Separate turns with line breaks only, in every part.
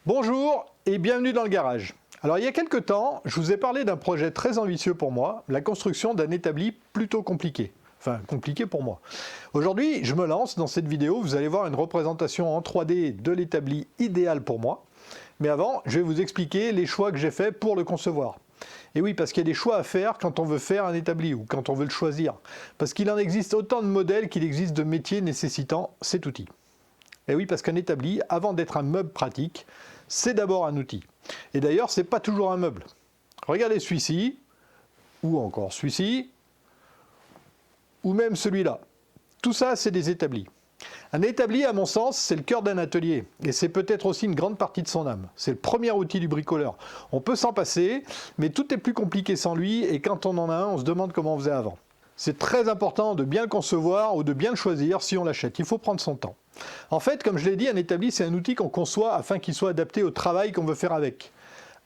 Bonjour et bienvenue dans le garage. Alors il y a quelques temps, je vous ai parlé d'un projet très ambitieux pour moi, la construction d'un établi plutôt compliqué. Enfin, compliqué pour moi. Aujourd'hui, je me lance dans cette vidéo, vous allez voir une représentation en 3D de l'établi idéal pour moi. Mais avant, je vais vous expliquer les choix que j'ai faits pour le concevoir. Et oui, parce qu'il y a des choix à faire quand on veut faire un établi ou quand on veut le choisir. Parce qu'il en existe autant de modèles qu'il existe de métiers nécessitant cet outil. Et oui, parce qu'un établi, avant d'être un meuble pratique, c'est d'abord un outil. Et d'ailleurs, ce n'est pas toujours un meuble. Regardez celui-ci, ou encore celui-ci, ou même celui-là. Tout ça, c'est des établis. Un établi, à mon sens, c'est le cœur d'un atelier. Et c'est peut-être aussi une grande partie de son âme. C'est le premier outil du bricoleur. On peut s'en passer, mais tout est plus compliqué sans lui, et quand on en a un, on se demande comment on faisait avant. C'est très important de bien le concevoir ou de bien le choisir si on l'achète. Il faut prendre son temps. En fait, comme je l'ai dit, un établi, c'est un outil qu'on conçoit afin qu'il soit adapté au travail qu'on veut faire avec.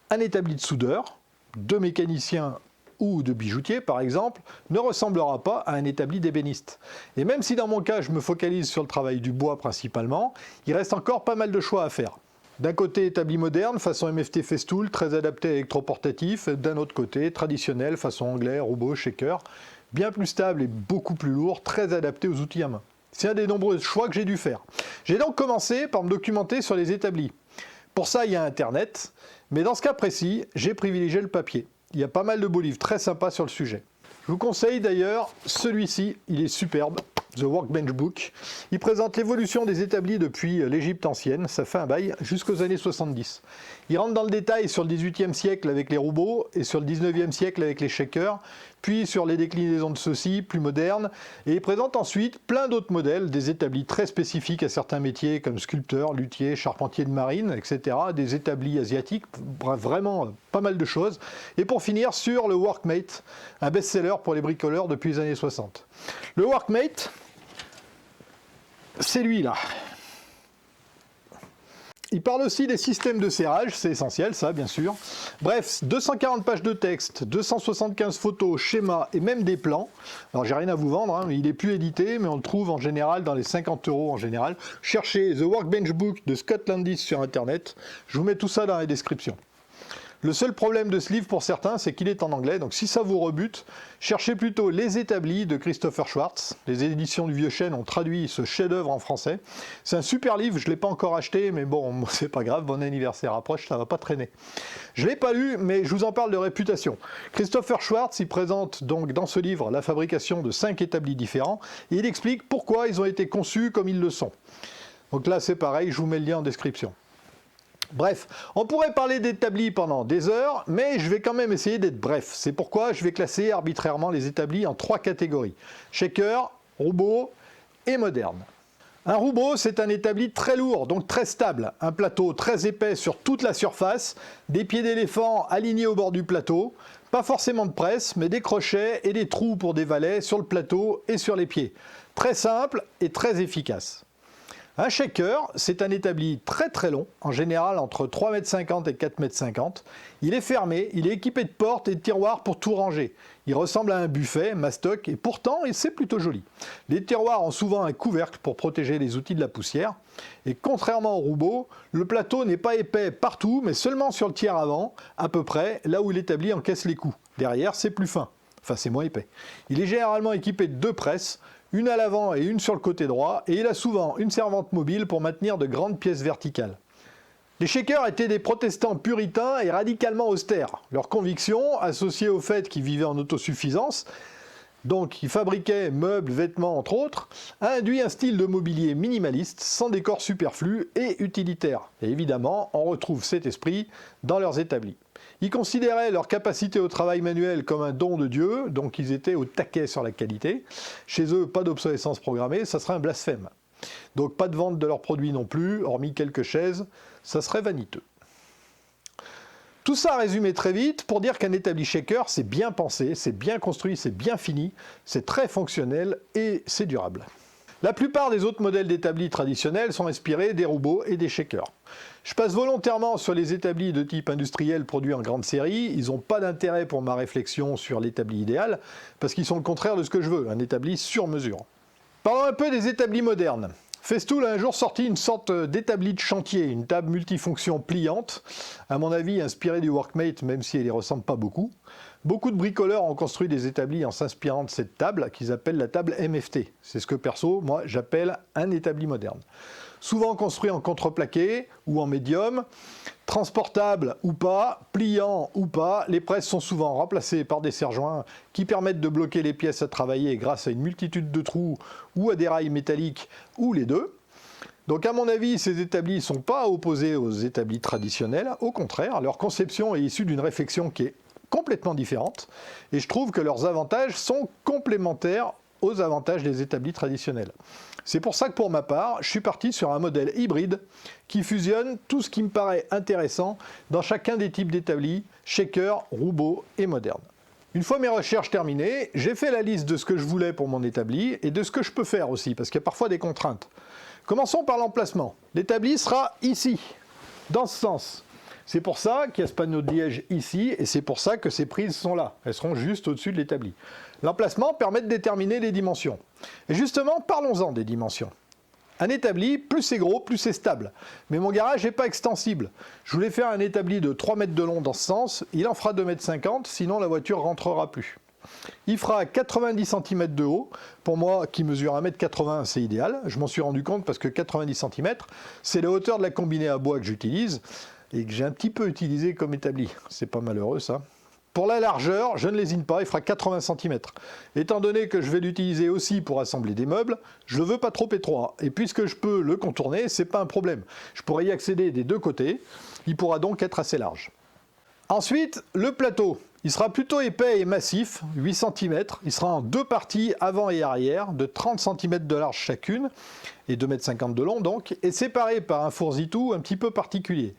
Un établi de soudeur, de mécanicien ou de bijoutier, par exemple, ne ressemblera pas à un établi d'ébéniste. Et même si dans mon cas, je me focalise sur le travail du bois principalement, il reste encore pas mal de choix à faire. D'un côté, établi moderne, façon MFT Festool, très adapté à électroportatif. D'un autre côté, traditionnel, façon anglais, robot, shaker, bien plus stable et beaucoup plus lourd, très adapté aux outils à main. C'est un des nombreux choix que j'ai dû faire. J'ai donc commencé par me documenter sur les établis. Pour ça, il y a Internet, mais dans ce cas précis, j'ai privilégié le papier. Il y a pas mal de beaux livres très sympas sur le sujet. Je vous conseille d'ailleurs celui-ci, il est superbe, The Workbench Book. Il présente l'évolution des établis depuis l'Égypte ancienne, ça fait un bail, jusqu'aux années 70. Il rentre dans le détail sur le XVIIIe siècle avec les rouleaux et sur le XIXe siècle avec les shakers, puis sur les déclinaisons de ceux-ci, plus modernes, et il présente ensuite plein d'autres modèles, des établis très spécifiques à certains métiers comme sculpteur, luthier, charpentier de marine, etc., des établis asiatiques, bref, vraiment pas mal de choses. Et pour finir, sur le Workmate, un best-seller pour les bricoleurs depuis les années 60. Le Workmate, c'est lui là. Il parle aussi des systèmes de serrage, c'est essentiel ça bien sûr. Bref, 240 pages de texte, 275 photos, schémas et même des plans. Alors j'ai rien à vous vendre, hein, il est plus édité mais on le trouve en général dans les 50 € en général. Cherchez The Workbench Book de Scott Landis sur internet, je vous mets tout ça dans la description. Le seul problème de ce livre pour certains, c'est qu'il est en anglais, donc si ça vous rebute, cherchez plutôt Les Établis de Christopher Schwartz. Les éditions du Vieux Chêne ont traduit ce chef-d'œuvre en français. C'est un super livre, je ne l'ai pas encore acheté, mais bon, c'est pas grave, bon anniversaire approche, ça va pas traîner. Je ne l'ai pas lu, mais je vous en parle de réputation. Christopher Schwartz, il présente donc dans ce livre la fabrication de 5 établis différents, et il explique pourquoi ils ont été conçus comme ils le sont. Donc là, c'est pareil, je vous mets le lien en description. Bref, on pourrait parler d'établis pendant des heures, mais je vais quand même essayer d'être bref. C'est pourquoi je vais classer arbitrairement les établis en 3 catégories. Shaker, rouleau et moderne. Un rouleau, c'est un établi très lourd, donc très stable. Un plateau très épais sur toute la surface, des pieds d'éléphant alignés au bord du plateau, pas forcément de presse, mais des crochets et des trous pour des valets sur le plateau et sur les pieds. Très simple et très efficace. Un shaker, c'est un établi très très long, en général entre 3,50 m et 4,50 m. Il est fermé, il est équipé de portes et de tiroirs pour tout ranger. Il ressemble à un buffet, mastoc, et pourtant c'est plutôt joli. Les tiroirs ont souvent un couvercle pour protéger les outils de la poussière. Et contrairement au rouleau, le plateau n'est pas épais partout, mais seulement sur le tiers avant, à peu près, là où l'établi encaisse les coups. Derrière, c'est plus fin, enfin c'est moins épais. Il est généralement équipé de 2 presses, une à l'avant et une sur le côté droit, et il a souvent une servante mobile pour maintenir de grandes pièces verticales. Les shakers étaient des protestants puritains et radicalement austères. Leur conviction, associée au fait qu'ils vivaient en autosuffisance, donc ils fabriquaient meubles, vêtements entre autres, a induit un style de mobilier minimaliste, sans décor superflu et utilitaire. Et évidemment, on retrouve cet esprit dans leurs établis. Ils considéraient leur capacité au travail manuel comme un don de Dieu, donc ils étaient au taquet sur la qualité. Chez eux, pas d'obsolescence programmée, ça serait un blasphème. Donc pas de vente de leurs produits non plus, hormis quelques chaises, ça serait vaniteux. Tout ça résumé très vite pour dire qu'un établi shaker, c'est bien pensé, c'est bien construit, c'est bien fini, c'est très fonctionnel et c'est durable. La plupart des autres modèles d'établis traditionnels sont inspirés des rouleaux et des shakers. Je passe volontairement sur les établis de type industriel produits en grande série, ils n'ont pas d'intérêt pour ma réflexion sur l'établi idéal, parce qu'ils sont le contraire de ce que je veux, un établi sur mesure. Parlons un peu des établis modernes. Festool a un jour sorti une sorte d'établi de chantier, une table multifonction pliante, à mon avis inspirée du Workmate, même si elle y ressemble pas beaucoup. Beaucoup de bricoleurs ont construit des établis en s'inspirant de cette table, qu'ils appellent la table MFT. C'est ce que perso, moi, j'appelle un établi moderne. Souvent construit en contreplaqué ou en médium, transportable ou pas, pliant ou pas, les presses sont souvent remplacées par des serre-joints qui permettent de bloquer les pièces à travailler grâce à une multitude de trous ou à des rails métalliques ou les deux. Donc à mon avis, ces établis ne sont pas opposés aux établis traditionnels, au contraire, leur conception est issue d'une réflexion qui est complètement différente et je trouve que leurs avantages sont complémentaires aux avantages des établis traditionnels. C'est pour ça que pour ma part, je suis parti sur un modèle hybride qui fusionne tout ce qui me paraît intéressant dans chacun des types d'établis, shaker, roubo et moderne. Une fois mes recherches terminées, j'ai fait la liste de ce que je voulais pour mon établi et de ce que je peux faire aussi, parce qu'il y a parfois des contraintes. Commençons par l'emplacement. L'établi sera ici, dans ce sens. C'est pour ça qu'il y a ce panneau de liège ici, et c'est pour ça que ces prises sont là. Elles seront juste au-dessus de l'établi. L'emplacement permet de déterminer les dimensions. Et justement, parlons-en des dimensions. Un établi, plus c'est gros, plus c'est stable. Mais mon garage n'est pas extensible. Je voulais faire un établi de 3 mètres de long dans ce sens, il en fera 2,50 m, sinon la voiture ne rentrera plus. Il fera 90 cm de haut. Pour moi, qui mesure 1,80 m, c'est idéal. Je m'en suis rendu compte parce que 90 cm, c'est la hauteur de la combinée à bois que j'utilise et que j'ai un petit peu utilisé comme établi. C'est pas malheureux ça. Pour la largeur, je ne lésine pas, il fera 80 cm. Étant donné que je vais l'utiliser aussi pour assembler des meubles, je ne le veux pas trop étroit. Et puisque je peux le contourner, c'est pas un problème. Je pourrais y accéder des deux côtés. Il pourra donc être assez large. Ensuite, le plateau. Il sera plutôt épais et massif, 8 cm. Il sera en deux parties, avant et arrière, de 30 cm de large chacune, et 2,50 m de long donc, et séparé par un fourzitou un petit peu particulier.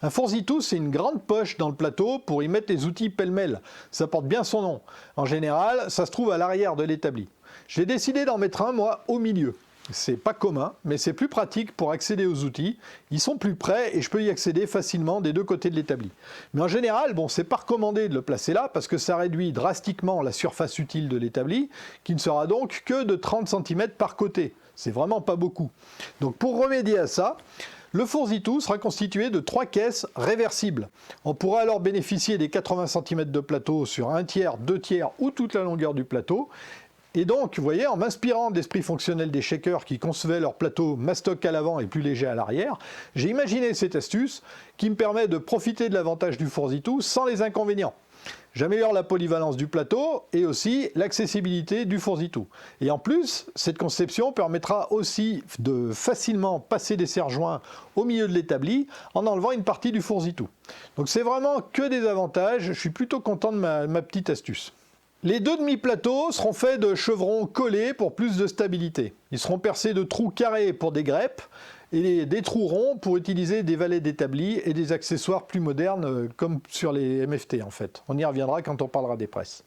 Un fourzitou, c'est une grande poche dans le plateau pour y mettre les outils pêle-mêle. Ça porte bien son nom. En général, ça se trouve à l'arrière de l'établi. J'ai décidé d'en mettre un, moi, au milieu. C'est pas commun, mais c'est plus pratique pour accéder aux outils. Ils sont plus près et je peux y accéder facilement des deux côtés de l'établi. Mais en général, bon, c'est pas recommandé de le placer là parce que ça réduit drastiquement la surface utile de l'établi, qui ne sera donc que de 30 cm par côté. C'est vraiment pas beaucoup. Donc pour remédier à ça, le fourzitou sera constitué de 3 caisses réversibles. On pourra alors bénéficier des 80 cm de plateau sur 1/3, 2/3 ou toute la longueur du plateau. Et donc, vous voyez, en m'inspirant de l'esprit fonctionnel des shakers qui concevaient leur plateau mastoc à l'avant et plus léger à l'arrière, j'ai imaginé cette astuce qui me permet de profiter de l'avantage du fourzitou sans les inconvénients. J'améliore la polyvalence du plateau et aussi l'accessibilité du fourzitou. Et en plus, cette conception permettra aussi de facilement passer des serre-joints au milieu de l'établi en enlevant une partie du fourzitou. Donc c'est vraiment que des avantages, je suis plutôt content de ma petite astuce. Les deux demi-plateaux seront faits de chevrons collés pour plus de stabilité. Ils seront percés de trous carrés pour des greppes et des trous ronds pour utiliser des valets d'établi et des accessoires plus modernes comme sur les MFT en fait. On y reviendra quand on parlera des presses.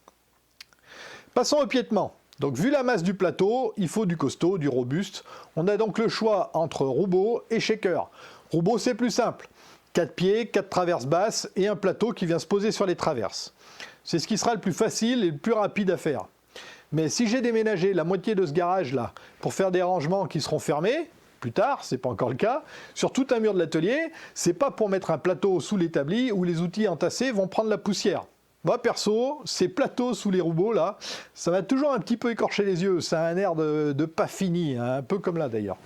Passons au piétement. Donc vu la masse du plateau, il faut du costaud, du robuste. On a donc le choix entre roubo et shaker. Roubo c'est plus simple. 4 pieds, 4 traverses basses et un plateau qui vient se poser sur les traverses. C'est ce qui sera le plus facile et le plus rapide à faire. Mais si j'ai déménagé la moitié de ce garage-là pour faire des rangements qui seront fermés, plus tard, c'est pas encore le cas, sur tout un mur de l'atelier, c'est pas pour mettre un plateau sous l'établi où les outils entassés vont prendre la poussière. Moi perso, ces plateaux sous les roubots là, ça m'a toujours un petit peu écorché les yeux, ça a un air de pas fini, hein, un peu comme là d'ailleurs.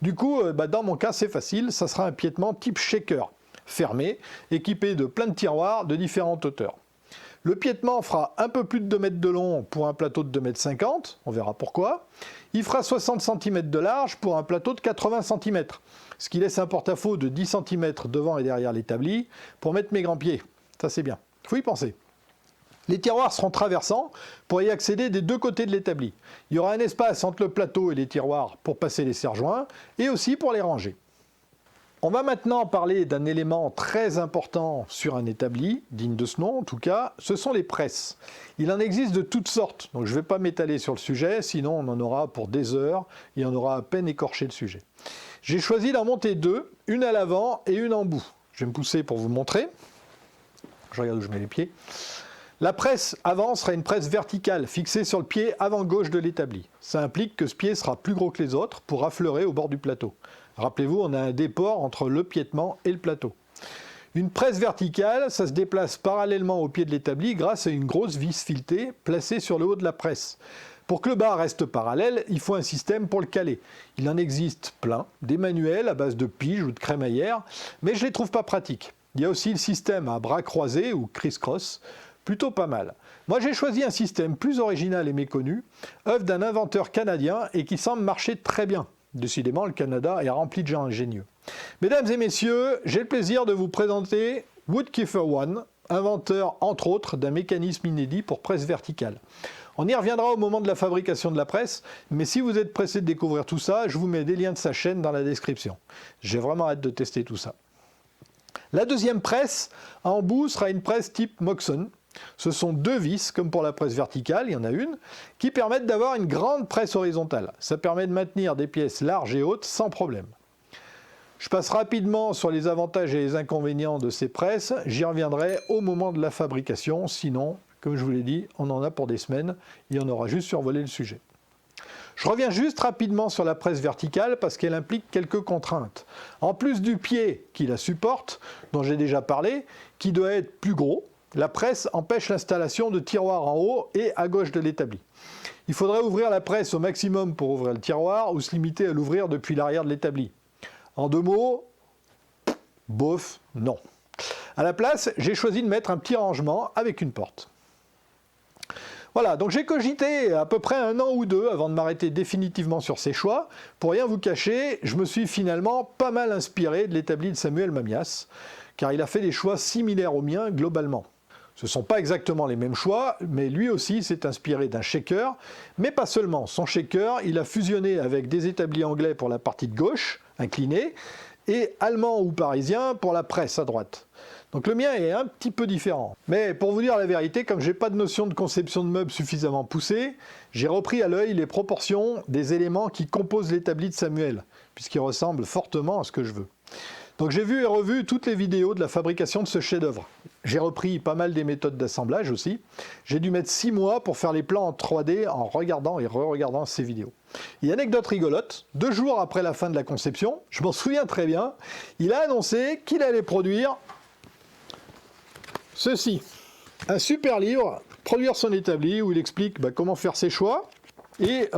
Du coup, dans mon cas c'est facile, ça sera un piétement type shaker, fermé, équipé de plein de tiroirs de différentes hauteurs. Le piétement fera un peu plus de 2 mètres de long pour un plateau de 2,50 m, on verra pourquoi. Il fera 60 cm de large pour un plateau de 80 cm, ce qui laisse un porte-à-faux de 10 cm devant et derrière l'établi pour mettre mes grands pieds. Ça c'est bien, il faut y penser. Les tiroirs seront traversants pour y accéder des deux côtés de l'établi. Il y aura un espace entre le plateau et les tiroirs pour passer les serre-joints et aussi pour les ranger. On va maintenant parler d'un élément très important sur un établi, digne de ce nom en tout cas, ce sont les presses. Il en existe de toutes sortes, donc je ne vais pas m'étaler sur le sujet, sinon on en aura pour des heures et on aura à peine écorché le sujet. J'ai choisi d'en monter deux, une à l'avant et une en bout. Je vais me pousser pour vous montrer. Je regarde où je mets les pieds. La presse avant sera une presse verticale, fixée sur le pied avant gauche de l'établi. Ça implique que ce pied sera plus gros que les autres pour affleurer au bord du plateau. Rappelez-vous, on a un déport entre le piétement et le plateau. Une presse verticale, ça se déplace parallèlement au pied de l'établi grâce à une grosse vis filetée placée sur le haut de la presse. Pour que le bas reste parallèle, il faut un système pour le caler. Il en existe plein, des manuels à base de pige ou de crémaillère, mais je ne les trouve pas pratiques. Il y a aussi le système à bras croisés ou criss-cross, plutôt pas mal. Moi j'ai choisi un système plus original et méconnu, œuvre d'un inventeur canadien et qui semble marcher très bien. Décidément, le Canada est rempli de gens ingénieux. Mesdames et messieurs, j'ai le plaisir de vous présenter Woodkeeper One, inventeur entre autres d'un mécanisme inédit pour presse verticale. On y reviendra au moment de la fabrication de la presse, mais si vous êtes pressé de découvrir tout ça, je vous mets des liens de sa chaîne dans la description. J'ai vraiment hâte de tester tout ça. La deuxième presse en bout sera une presse type Moxon. Ce sont deux vis, comme pour la presse verticale, il y en a une, qui permettent d'avoir une grande presse horizontale. Ça permet de maintenir des pièces larges et hautes sans problème. Je passe rapidement sur les avantages et les inconvénients de ces presses. J'y reviendrai au moment de la fabrication. Sinon, comme je vous l'ai dit, on en a pour des semaines et on aura juste survolé le sujet. Je reviens juste rapidement sur la presse verticale parce qu'elle implique quelques contraintes. En plus du pied qui la supporte, dont j'ai déjà parlé, qui doit être plus gros, la presse empêche l'installation de tiroirs en haut et à gauche de l'établi. Il faudrait ouvrir la presse au maximum pour ouvrir le tiroir ou se limiter à l'ouvrir depuis l'arrière de l'établi. En deux mots, bof, non. À la place, j'ai choisi de mettre un petit rangement avec une porte. Voilà, donc j'ai cogité à peu près 1 an ou 2 avant de m'arrêter définitivement sur ces choix. Pour rien vous cacher, je me suis finalement pas mal inspiré de l'établi de Samuel Mamias, car il a fait des choix similaires aux miens globalement. Ce ne sont pas exactement les mêmes choix, mais lui aussi s'est inspiré d'un shaker, mais pas seulement. Son shaker, il a fusionné avec des établis anglais pour la partie de gauche, inclinée, et allemand ou parisien pour la presse à droite. Donc le mien est un petit peu différent. Mais pour vous dire la vérité, comme je n'ai pas de notion de conception de meubles suffisamment poussée, j'ai repris à l'œil les proportions des éléments qui composent l'établi de Samuel, puisqu'il ressemble fortement à ce que je veux. Donc j'ai vu et revu toutes les vidéos de la fabrication de ce chef-d'œuvre. J'ai repris pas mal des méthodes d'assemblage aussi. J'ai dû mettre 6 mois pour faire les plans en 3D en regardant et re-regardant ces vidéos. Et anecdote rigolote, 2 jours après la fin de la conception, je m'en souviens très bien, il a annoncé qu'il allait produire ceci, un super livre, Produire son établi, où il explique comment faire ses choix et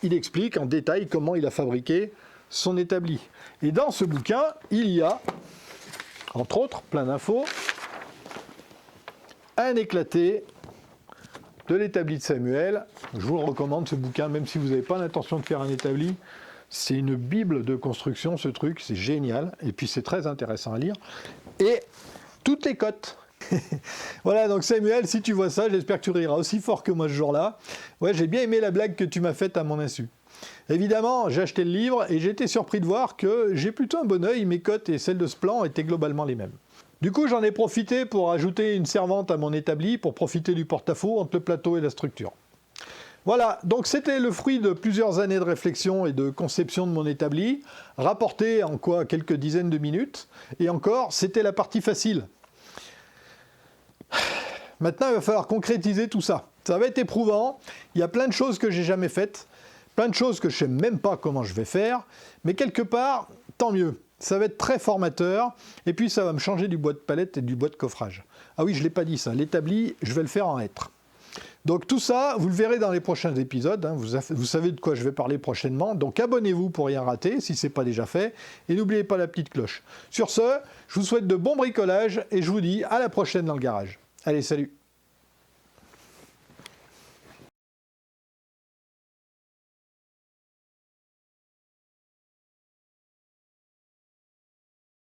il explique en détail comment il a fabriqué son établi. Et dans ce bouquin, il y a, entre autres, plein d'infos, un éclaté de l'établi de Samuel. Je vous le recommande ce bouquin, même si vous n'avez pas l'intention de faire un établi. C'est une bible de construction ce truc, c'est génial. Et puis c'est très intéressant à lire. Et toutes les cotes. Voilà, donc Samuel, si tu vois ça, j'espère que tu riras aussi fort que moi ce jour-là. Ouais, j'ai bien aimé la blague que tu m'as faite à mon insu. Évidemment, j'ai acheté le livre et j'ai été surpris de voir que j'ai plutôt un bon œil, mes cotes et celles de ce plan étaient globalement les mêmes. Du coup, j'en ai profité pour ajouter une servante à mon établi pour profiter du porte-à-faux entre le plateau et la structure. Voilà, donc c'était le fruit de plusieurs années de réflexion et de conception de mon établi, rapporté en quelques dizaines de minutes, et encore, c'était la partie facile. Maintenant, il va falloir concrétiser tout ça. Ça va être éprouvant, il y a plein de choses que j'ai jamais faites, plein de choses que je ne sais même pas comment je vais faire, mais quelque part, tant mieux. Ça va être très formateur, et puis ça va me changer du bois de palette et du bois de coffrage. Ah oui, je ne l'ai pas dit ça, l'établi, je vais le faire en hêtre. Donc tout ça, vous le verrez dans les prochains épisodes, hein, vous savez de quoi je vais parler prochainement, donc abonnez-vous pour rien rater si ce n'est pas déjà fait, et n'oubliez pas la petite cloche. Sur ce, je vous souhaite de bons bricolages, et je vous dis à la prochaine dans le garage. Allez, salut!